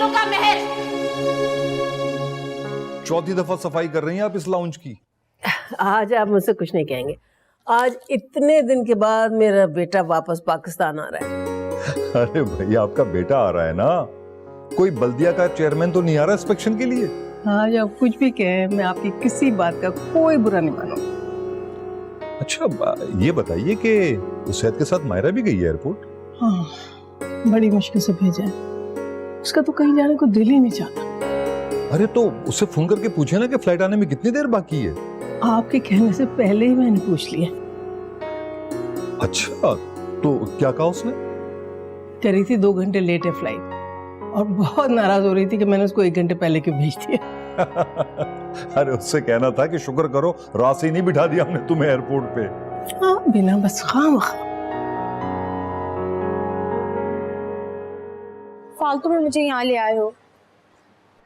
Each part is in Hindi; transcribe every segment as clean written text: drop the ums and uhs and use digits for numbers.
होगा महर। चौथी दफा सफाई कर रही हैं आप इस लाउंज की। आज आप मुझसे कुछ नहीं कहेंगे। आज इतने दिन के बाद मेरा बेटा वापस पाकिस्तान आ रहा है। अरे भैया आपका बेटा आ रहा है ना, कोई बल्दिया का चेयरमैन तो नहीं आ रहा इंस्पेक्शन के लिए। आज आप कुछ भी कहें, मैं आपकी किसी बात का कोई बुरा नहीं मानूंगा। अच्छा ये बताइए कि उसैद के साथ मायरा भी गई है एयरपोर्ट? हाँ, बड़ी मुश्किल से भेजा है। उसका तो कहीं जाने को दिल ही नहीं चाहता। अरे तो उससे फोन करके पूछे ना कि फ्लाइट आने में कितनी देर बाकी है। आपके कहने से पहले ही मैंने पूछ लिया। अच्छा तो क्या कहा उसने? कह रही थी 2 घंटे लेट है फ्लाइट, और बहुत नाराज हो रही थी कि मैंने उसको 1 घंटे पहले क्यों भेज दिया। अरे उससे कहना था कि शुक्र करो रात से ही नहीं बिठा दिया हमने तुम्हें एयरपोर्ट पे। हाँ, बिना बस खामखा। फालतू में मुझे यहाँ ले आए हो।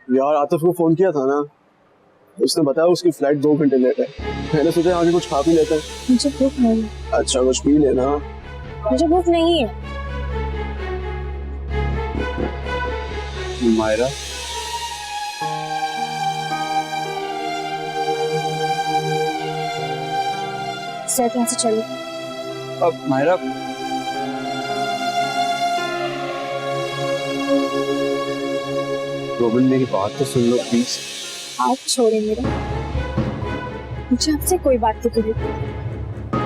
यार आतिफ को फोन किया था ना, उसने बताया उसकी फ्लाइट 2 घंटे लेट है। मैंने सोचा आगे कुछ खा पी लेते हैं। मुझे भूख नहीं। अच्छा कुछ पी लेना। मुझे भूख नहीं है। मायरा सर यहाँ से चलो। अब मायरा रोबिन मेरी बात तो सुन लो प्लीज। आप छोड़े मेरा, मुझे आपसे कोई बात नहीं करनी।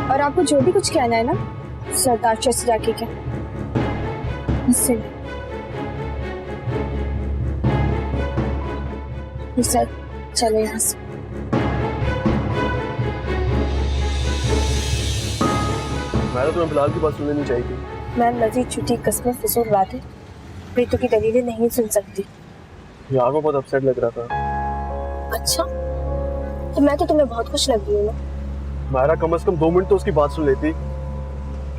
और आपको जो भी कुछ कहना है ना सरदार से जाके क्या मुझसे सर चलो यहाँ से। मायरा तुम्हें बिलाल की बात सुन लेनी चाहिए थी। मैं मजीद झूठी कस्में फिजूल बातें प्रीतु की दलीलें नहीं सुन सकती। यार वो बहुत अपसेट लग रहा था। अच्छा तो मैं तो तुम्हें बहुत खुश लग रही हूँ ना। मायरा कम से कम 2 मिनट तो उसकी बात सुन लेती।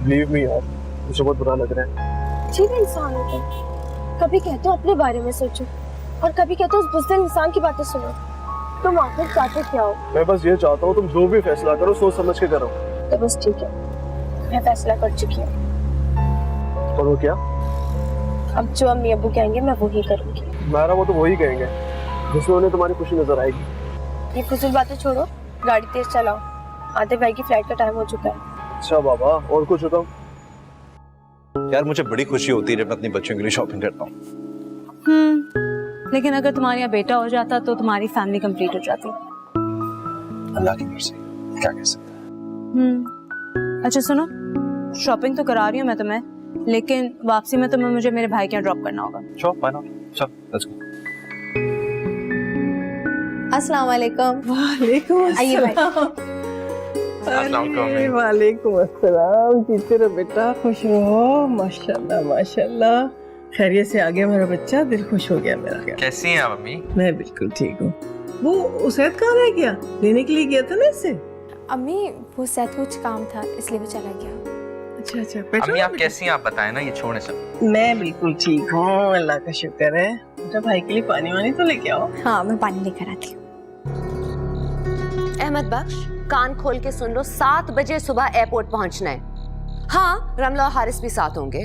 बिलीव मी यार, मुझे बहुत बुरा लग रहा है। ठीक है इंसान हो तुम, कभी कहते हो अपने बारे में सोचो और कभी कहते हो उस बुज़दिल इंसान की बातें सुनो। तुम आखिर चाहते क्या हो? मैं बस ये चाहता हूँ तुम जो भी फैसला करो सोच समझ के करो। तो बस ठीक है, मैं फैसला कर चुकी हूँ। और वो क्या? अब जो अम्मी अब्बू कहेंगे मैं वही करूँगी। मायरा वो तो वही कहेंगे जिसमें उन्हें तुम्हारी खुशी नजर आएगी। ये फजूल बातें छोड़ो, गाड़ी तेज चलाओ, आते भाई की फ्लाइट का टाइम हो चुका है। अच्छा बाबा और कुछ होता? यार मुझे बड़ी खुशी होती है जब मैं अपने बच्चों के लिए शॉपिंग करता हूँ। लेकिन अगर तुम्हारे यहाँ बेटा हो जाता तो तुम्हारी फैमिली कंप्लीट हो जाती। अल्लाह की मर्जी, क्या कह सकते हैं। अच्छा सुनो, शॉपिंग तो करा रही हूँ मैं तुम्हें, लेकिन वापसी में तुम्हें मुझे मेरे भाई के यहाँ ड्रॉप करना होगा। चलो व्हाई नॉट, चल लेट्स गो। अस्सलाम वालेकुम। वालेकुम आइए भाई। अरे वालेकुम अस्सलाम। जीते रहो बेटा, खुश रहो। माशाल्लाह माशाल्लाह, खैरियत से आ गया मेरा बच्चा, दिल खुश हो गया मेरा। कैसी हैं आप अम्मी? मैं बिल्कुल ठीक हूँ। वो उसैद कहाँ रह गया? लेने के लिए गया था ना इससे? अम्मी वो शायद कुछ काम था इसलिए वो चला गया। अच्छा अच्छा अम्मी आप कैसी हैं आप बताएं ना, ये छोड़ने से। मैं बिल्कुल ठीक हूँ, अल्लाह का शुक्र है। बेटा भाई के लिए पानी वानी तो लेके आओ। हाँ मैं पानी लेकर आती हूँ। अहमद बख्श, कान खोल के सुन लो, 7 बजे सुबह एयरपोर्ट पहुंचना है। हाँ, रमला और हारिस भी साथ होंगे।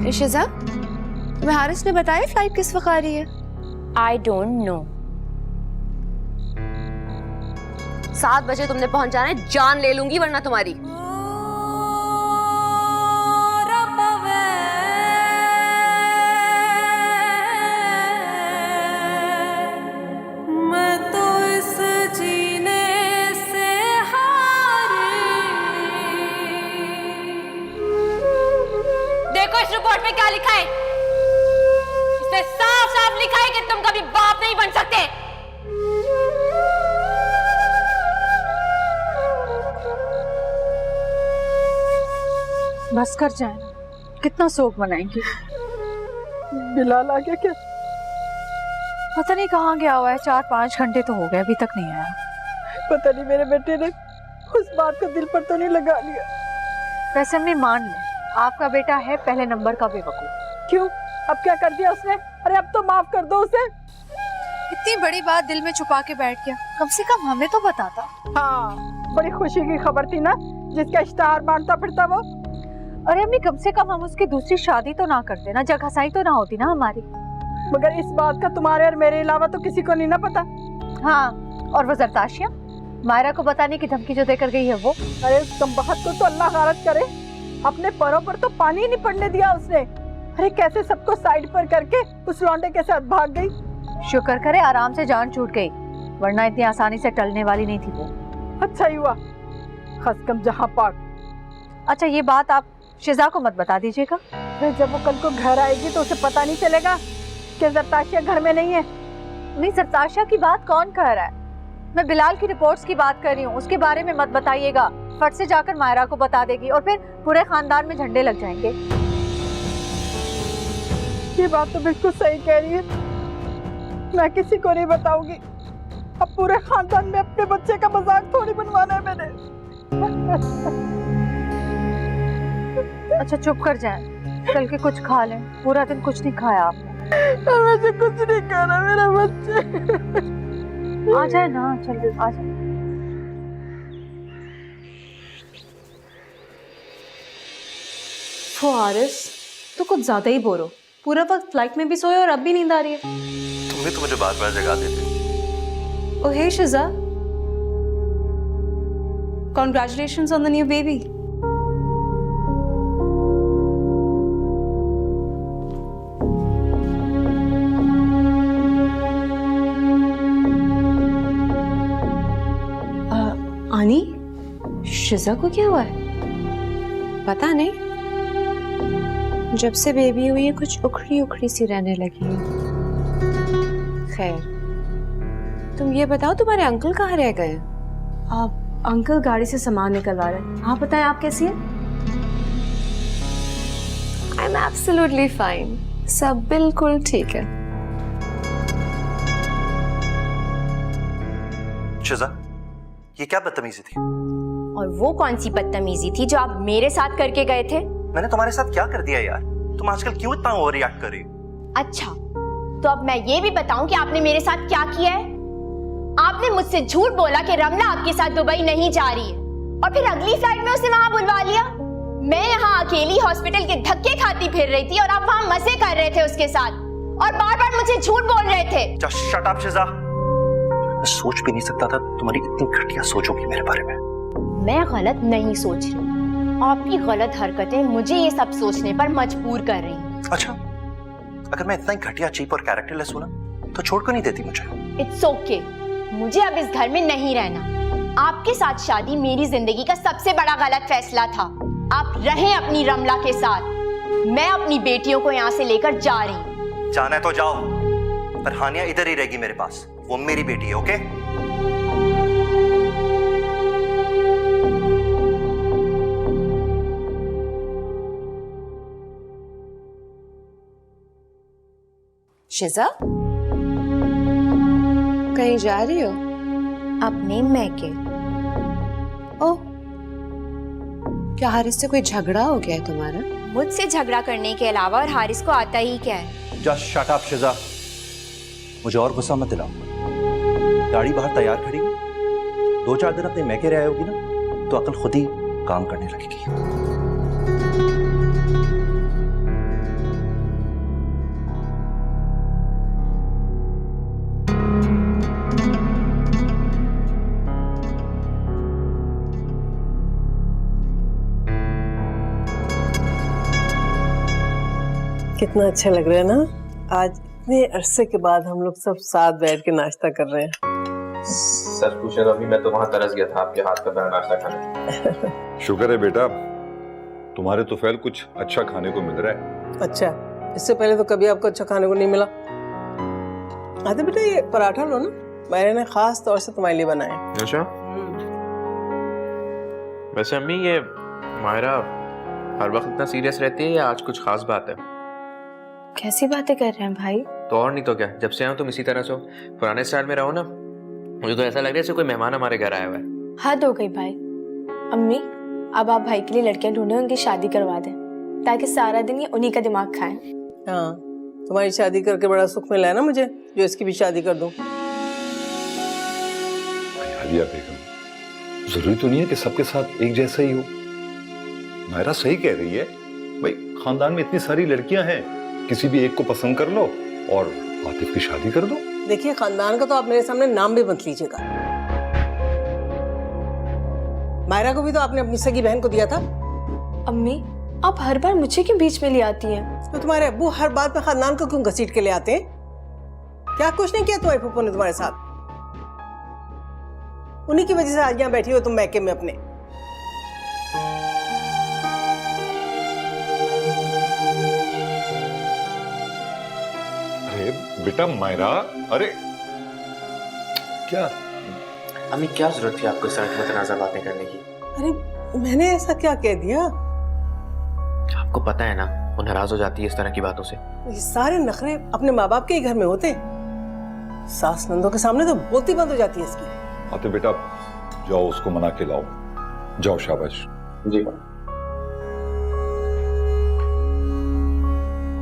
इशिजा, तुम्हें हारिस ने बताया फ्लाइट किस वक्त आ रही है? I don't know. 7 बजे तुमने पहुंच जाना है, जान ले लूंगी वरना तुम्हारी। देखो इस रिपोर्ट में क्या लिखा है। इसमें साफ साफ लिखा है कि तुम कभी बाप नहीं बन सकते। बस कर जाए, कितना शोक मनाएंगे। बिलाल आ गया क्या? पता नहीं कहाँ गया हुआ है, 4-5 घंटे तो हो गए, अभी तक नहीं आया। पता नहीं मेरे बेटे ने उस बात का दिल पर तो नहीं लगा लिया। वैसे अम्मी मान लें, आपका बेटा है पहले नंबर का बेवकूफ। क्यों? अब क्या कर दिया उसने? अरे अब तो माफ कर दो उसे। इतनी बड़ी बात दिल में छुपा के बैठ गया, कम से कम हमें तो बताता। हाँ, बड़ी खुशी की खबर थी ना, जिसका इश्तेहार बांटता फिरता वो। अरे अम्मी, कम से कम हम उसकी दूसरी शादी तो ना करते ना, जगहसाई तो ना होती ना हमारी। मगर इस बात का तुम्हारे और मेरे अलावा तो किसी को नहीं ना पता। हाँ, और वो जरताशिया मायरा को बताने की धमकी जो देकर गई है वो। अरे उस कमबख्त को तो अल्लाह गारत करे, अपने पैरों पर तो पानी ही नहीं पड़ने दिया उसने। अरे कैसे सबको साइड पर करके उस लौंडे के साथ भाग गई। शुक्र करे आराम से जान छूट गई, वरना इतनी आसानी से टलने वाली नहीं थी वो। अच्छा ही हुआ, खसकम जहाँ पाक। अच्छा ये बात आप शिजा को मत बता दीजिएगा। अरे जब वो कल को घर आएगी तो उसे पता नहीं चलेगा कि जरताशिया घर में नहीं है। नहीं, जरताशिया की बात कौन कह रहा है? मैं बिलाल की रिपोर्ट्स की बात कर रही हूँ, उसके बारे में मत बताइएगा। फट से जाकर मायरा को बता देगी और फिर पूरे खानदान में झंडे लग जाएंगे। ये बात तो बिल्कुल सही कह रही है, मैं किसी को नहीं बताऊंगी। अब पूरे खानदान में अपने बच्चे का मजाक थोड़ी बनवाना है मैंने। अच्छा चुप कर जाएं, चल के कुछ खा लें, पूरा दिन कुछ नहीं खाया आपने। मुझे कुछ नहीं कहना, मेरा बच्चे। आ जाए ना, चल आ जाए। हारिस तो कुछ ज्यादा ही बोरो, पूरा वक्त फ्लाइट में भी सोए और अब भी नींद आ रही है। तुम भी तो मुझे बार बार जगा देते हो। Oh hey Shiza, congratulations on the new baby. आनी, शिजा को क्या हुआ है? पता नहीं, जब से बेबी हुई है कुछ उखड़ी उखड़ी सी रहने लगी है। खैर, तुम ये बताओ तुम्हारे अंकल कहाँ रह गए? आप अंकल गाड़ी से सामान निकलवा रहे हैं। आप बताएं आप कैसी हैं? आई एम एब्सोल्युटली फाइन, सब बिल्कुल ठीक है। शिजा, ये क्या बदतमीजी थी? और वो कौन सी बदतमीजी थी जो आप मेरे साथ करके गए थे? मैंने तुम्हारे साथ क्या कर दिया यार? तुम आजकल क्यों इतना ओवर रिएक्ट कर रही हो? अच्छा, तो अब मैं ये भी बताऊं कि आपने मेरे साथ क्या किया है? आपने मुझसे झूठ बोला कि रमला आपके साथ दुबई नहीं जा रही है और फिर अगली फ्लाइट में उसे वहां बुलवा लिया। मैं यहाँ अकेली हॉस्पिटल के धक्के खाती फिर रही थी और आप वहां मजे कर रहे थे उसके साथ और बार बार मुझे झूठ बोल रहे थे। Just shut up, शिजा। मैं सोच भी नहीं सकता था तुम्हारी इतनी घटिया सोच होगी मेरे बारे में। मैं गलत नहीं सोच रही, आपकी गलत हरकतें मुझे ये सब सोचने पर मजबूर कर रही हैं। अच्छा, अगर मैं इतना घटिया, चीप और कैरेक्टरलेस हूं ना, तो छोड़ क्यों नहीं देती मुझे? इट्स ओके, मुझे अब इस घर में नहीं रहना। आपके साथ शादी मेरी जिंदगी का सबसे बड़ा गलत फैसला था। आप रहें अपनी रमला के साथ, मैं अपनी बेटियों को यहाँ से लेकर जा रही हूँ। जाना है तो जाओ, पर हानिया इधर ही रहेगी मेरे पास। वो मेरी बेटी है, ओके? शिजा, कहीं जा रही हो? अपने मैके। ओह, क्या हारिस से कोई झगड़ा हो गया है तुम्हारा? मुझसे झगड़ा करने के अलावा और हारिस को आता ही क्या है? Just shut up, शिजा। मुझे और गुस्सा मत दिलाओ। गाड़ी बाहर तैयार खड़ी है, 2-4 दिन अपने मैके रह होगी ना, तो अकल खुद ही काम करने लगेगी। कितना अच्छा लग रहा है ना, आज इतने अरसे के बाद हम लोग सब साथ बैठ के नाश्ता कर रहे हैं। सच पूछे तो अभी मैं तो वहां तरस गया था आपके हाथ का बना नाश्ता खाने। शुक्र है बेटा, तुम्हारे तो फैल कुछ अच्छा खाने को मिल रहा है। अच्छा, इससे पहले तो कभी आपको अच्छा खाने को नहीं मिला। आते बेटा, ये पराठा लो ना, मैंने ने खास तौर से तुम्हारे लिए बनाया। अच्छा, वैसे अम्मी ये मायरा हर वक्त इतना सीरियस रहती है या आज कुछ खास बात है? कैसी बातें कर रहे हैं भाई? तो और नहीं तो क्या, जब से आऊं तुम इसी तरह से हो, पुराने स्टाइल में रहो ना। मुझे तो ऐसा लग रहा है जैसे कोई मेहमान हमारे घर आया हुआ है। हद हो गई भाई। अम्मी, अब आप भाई के लिए लड़कियां ढूंढे, उनकी शादी करवा दें ताकि सारा दिन ये उन्हीं का दिमाग खाएं। हाँ, तुम्हारी शादी करके बड़ा सुख मिला है ना मुझे, जो इसकी भी शादी कर दूं। हालिया बेगम, जरूरी तो नहीं है कि सबके साथ एक जैसा ही हो। मायरा सही कह रही है भाई, खानदान में इतनी सारी लड़कियां हैं, किसी भी एक को पसंद कर लो और आतिफ की शादी कर दो। देखिए, खानदान का तो आप मेरे सामने नाम भी मत लीजिएगा। मायरा को भी तो आपने अपनी सगी बहन को दिया था। अम्मी, आप हर बार मुझे क्यों बीच में ले आती हैं? तो तुम्हारे अब्बू हर बात पे खानदान को क्यों घसीट के ले आते हैं? क्या कुछ नहीं किया तुम्हारी फूफो ने तुम्हारे साथ? उन्हीं की वजह से आज यहाँ बैठी हो तुम मैके में अपने। अरे बेटा मायरा, अरे क्या? अम्मी क्या जरूरत थी आपको इस तरह की मुतनाज़ा बातें करने की? अरे मैंने ऐसा क्या कह दिया? आपको पता है ना वो नाराज हो जाती है इस तरह की बातों से। ये सारे नखरे अपने माँ बाप के ही घर में होते हैं। सास नंदों के सामने तो बोलती बंद हो जाती है इसकी। आतिफ बेटा जाओ, उसको मना के लाओ। जाओ, शाबाश। जी।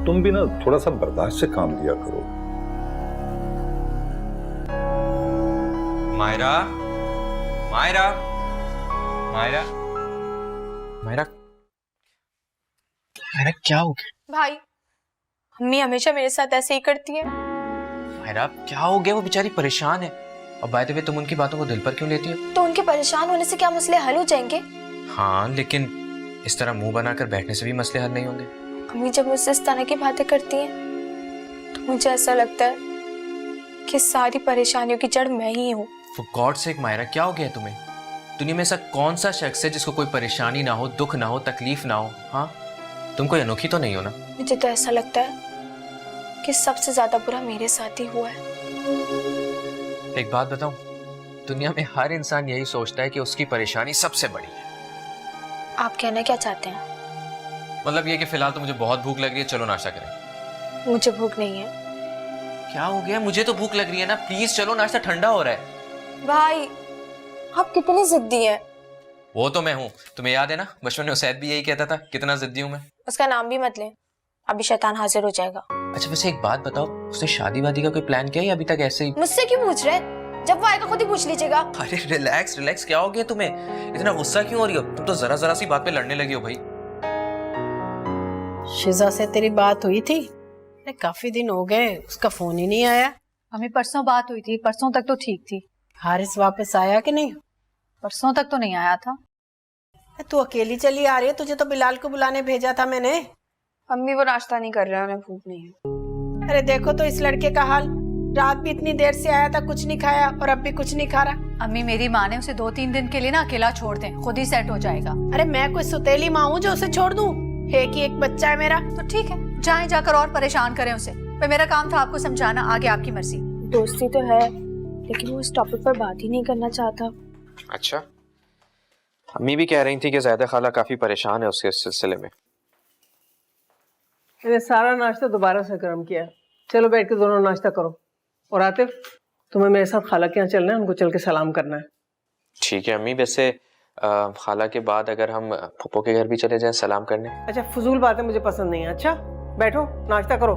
तुम भी ना थोड़ा सा बर्दाश्त से काम लिया करो। मायरा, मायरा, मायरा, मायरा, मायरा क्या हो गया? भाई, अम्मी हमेशा मेरे साथ ऐसे ही करती है। मायरा क्या हो गया? वो बेचारी परेशान है। और बाय द वे तुम उनकी बातों को दिल पर क्यों लेती हो? तो उनके परेशान होने से क्या मसले हल हो जाएंगे? हाँ, लेकिन इस तरह मुंह बनाकर बैठने से भी मसले हल नहीं होंगे। अम्मी जब मुझसे इस तरह की बातें करती हैं तो मुझे ऐसा लगता है कि सारी परेशानियों की जड़ मैं ही हूँ। For God's sake मायरा, क्या हो गया तुम्हें? दुनिया में ऐसा कौन सा शख्स है जिसको कोई परेशानी ना हो, दुख ना हो, तकलीफ ना हो? हाँ, तुम कोई अनोखी तो नहीं हो ना? मुझे तो ऐसा लगता है कि सबसे ज्यादा बुरा मेरे साथ ही हुआ है। एक बात बताऊं, दुनिया में हर इंसान यही सोचता है कि उसकी परेशानी सबसे बड़ी है। आप कहना क्या चाहते हैं? मतलब ये कि फिलहाल तो मुझे बहुत भूख लग रही है, चलो नाश्ता करें। मुझे भूख नहीं है। क्या हो गया? मुझे तो भूख लग रही है ना, प्लीज चलो, नाश्ता ठंडा हो रहा है। भाई, आप कितने जिद्दी हैं। वो तो मैं हूँ, तुम्हें याद है ना, बचपन में उसैद भी यही कहता था कितना जिद्दी हूँ मैं। उसका नाम भी मत लें, अभी शैतान हाजिर हो जाएगा। अच्छा वैसे एक बात बताओ, उसने शादी वादी का कोई प्लान किया या अभी तक ऐसे ही? मुझसे क्यों पूछ रहे? जब वो आएगा खुद ही पूछ लीजिएगा। अरे रिलैक्स रिलैक्स, क्या हो गया तुम्हें? इतना गुस्सा क्यों हो रही हो? तुम तो जरा जरा सी बात पे लड़ने लगी हो भाई। शिजा से तेरी बात हुई थी? काफी दिन हो गए, उसका फोन ही नहीं आया। हमें परसों बात हुई थी, परसों तक तो ठीक थी। हारिस वापस आया कि नहीं? परसों तक तो नहीं आया था। तू अकेली चली आ रही है, तुझे तो बिलाल को बुलाने भेजा था मैंने। अम्मी वो नाश्ता नहीं कर रहा है, उन्हें भूख नहीं है। अरे देखो तो इस लड़के का हाल, रात भी इतनी देर से आया था, कुछ नहीं खाया और अब भी कुछ नहीं खा रहा। अम्मी मेरी माँ ने उसे 2-3 दिन के लिए ना अकेला छोड़ दें, खुद ही सेट हो जाएगा। अरे मैं कोई सुतेली माँ हूँ जो उसे छोड़ दूँ? एक ही एक बच्चा है मेरा। तो ठीक है, जाएं जाकर और परेशान करें उसे। पर मेरा काम था आपको समझाना, आगे आपकी मर्जी। दोस्ती तो है, लेकिन वो इस टॉपिक पर बात ही नहीं करना चाहता। अच्छा, अम्मी भी कह रही थी कि ज़ायदा खाला काफी परेशान है उसके सिलसिले में। मैंने सारा नाश्ता दोबारा से गर्म किया। चलो बैठ के दोनों नाश्ता करो। और आतिफ, तुम्हें मेरे साथ खाला के यहाँ चलना है, उनको चल के सलाम करना है। ठीक है अम्मी, वैसे खाला के बाद अगर हम फूफो के घर भी चले जाएं सलाम करने? अच्छा, फजूल बातें मुझे पसंद नहीं है। अच्छा बैठो, नाश्ता करो।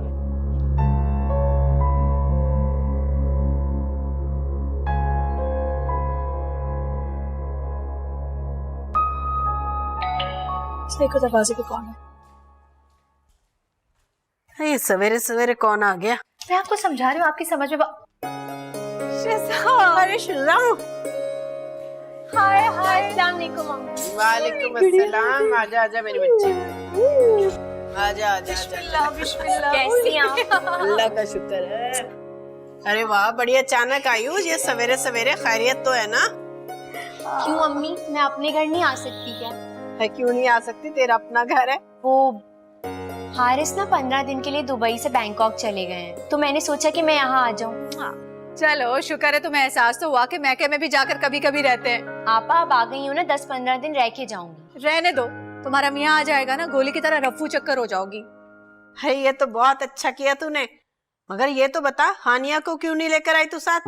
देखो दरवाजे पे कौन है। ये सवेरे सवेरे कौन आ गया? मैं आपको समझा रही हूँ, आपकी समझ में अरे शिजा, हाय हाय, अस्सलाम वालेकुम। वालेकुम अस्सलाम। आजा आजा मेरी बच्ची, आजा आजा आजा। बिस्मिल्लाह। कैसी हैं आप? अल्लाह का शुक्र है। अरे वाह, बड़ी अचानक आई हो ये सवेरे सवेरे। खैरियत तो है ना? क्यों अम्मी, मैं अपने घर नहीं आ सकती क्या? है क्यों नहीं आ सकती, तेरा अपना घर है। वो हारिस ना 15 दिन के लिए दुबई से बैंकॉक चले गए हैं, तो मैंने सोचा कि मैं यहाँ आ जाऊँ। चलो शुक्र है तुम्हें एहसास तो हुआ कि मैके में भी जाकर कभी कभी रहते हैं। आपा अब आ गई हूँ ना, 10-15 दिन रह के जाऊंगी। रहने दो, तुम्हारा मियाँ आ जाएगा ना, गोली की तरह रफू चक्कर हो जाओगी। है, ये तो बहुत अच्छा किया तूने। मगर ये तो बता, हानिया को क्यों नहीं लेकर आई तू साथ?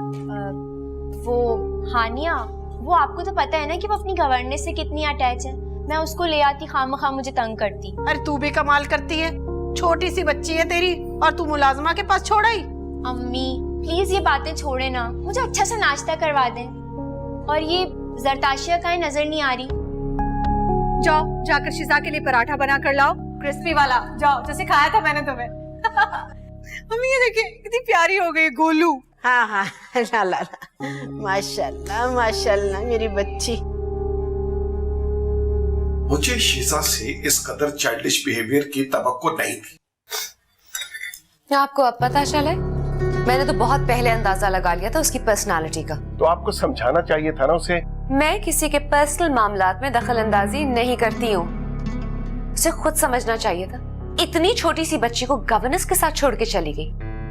वो हानिया, वो आपको तो पता है ना कि वो अपनी गवर्नेंस से कितनी अटैच है। मैं उसको ले आती, खामखा मुझे तंग करती। अरे तू भी कमाल करती है, छोटी सी बच्ची है तेरी और तू मुलाजमा के पास छोड़ आई। अम्मी प्लीज ये बातें छोड़े ना, मुझे अच्छा सा नाश्ता करवा दें। और ये जरताशिया का नजर नहीं आ रही। जाओ जाकर शिजा के लिए पराठा बना कर लाओ, क्रिस्पी वाला। जाओ, जैसे खाया था मैंने तुम्हें। मम्मी ये देखिए कितनी प्यारी हो गई गोलू। हाँ हाँ ला ला ला, माशाल्लाह माशाल्लाह मेरी बच्ची। मुझे शीजा से इस कदर चाइल्डिश बिहेवियर की तवक्को नहीं थी। आपको अब पता चले? मैंने तो बहुत पहले अंदाजा लगा लिया था उसकी पर्सनालिटी का। तो आपको समझाना चाहिए था ना उसे। मैं किसी के पर्सनल मामलात में दखल अंदाजी नहीं करती हूँ, उसे खुद समझना चाहिए था। इतनी छोटी सी बच्ची को गवर्नेंस के साथ छोड़ के चली गई,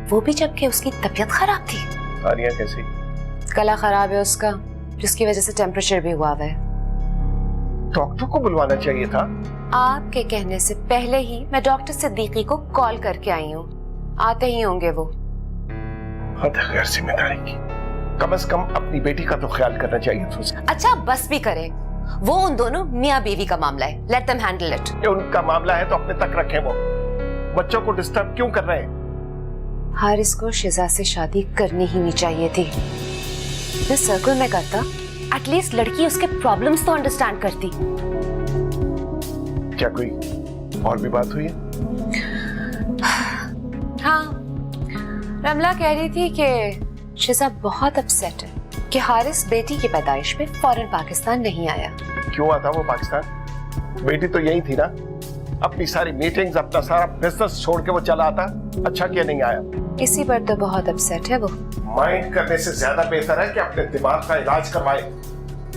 वो भी जबकि उसकी तबीयत खराब थी। आर्या कैसी? गला खराब है उसका, जिसकी वजह से टेम्परेचर भी हुआ है। डॉक्टर को बुलवाना चाहिए था। आपके कहने से पहले ही मैं डॉक्टर सिद्दीकी को कॉल करके आई हूँ, आते ही होंगे वो। हद है गैर जिम्मेदारी की। कम से कम अपनी बेटी का तो ख्याल करना चाहिए था उसे। अच्छा बस भी करे, वो उन दोनों मियाँ बीवी का मामला है, लेट देम हैंडल इट। ये उनका मामला है तो अपने तक रखें, वो बच्चों को डिस्टर्ब क्यों कर रहे हैं? हारिस को शिजा से शादी करनी ही नहीं चाहिए थी। इस सर्कल में करता, एटलीस्ट लड़की उसके प्रॉब्लम्स तो अंडरस्टैंड करती। क्या कोई और भी बात हुई है? हाँ, रमला कह रही थी कि शिजा बहुत अपसेट है कि हारिस बेटी की पैदाइश पे फौरन पाकिस्तान नहीं आया। क्यों आता वो पाकिस्तान? बेटी तो यही थी ना। अपनी सारी मीटिंग्स, अपना सारा बिजनेस छोड़ के वो चला आता। अच्छा क्या नहीं आया? इसी पर तो बहुत अपसेट है वो। माइंड करने से ज्यादा बेहतर है कि अपने दिमाग का इलाज करवाए।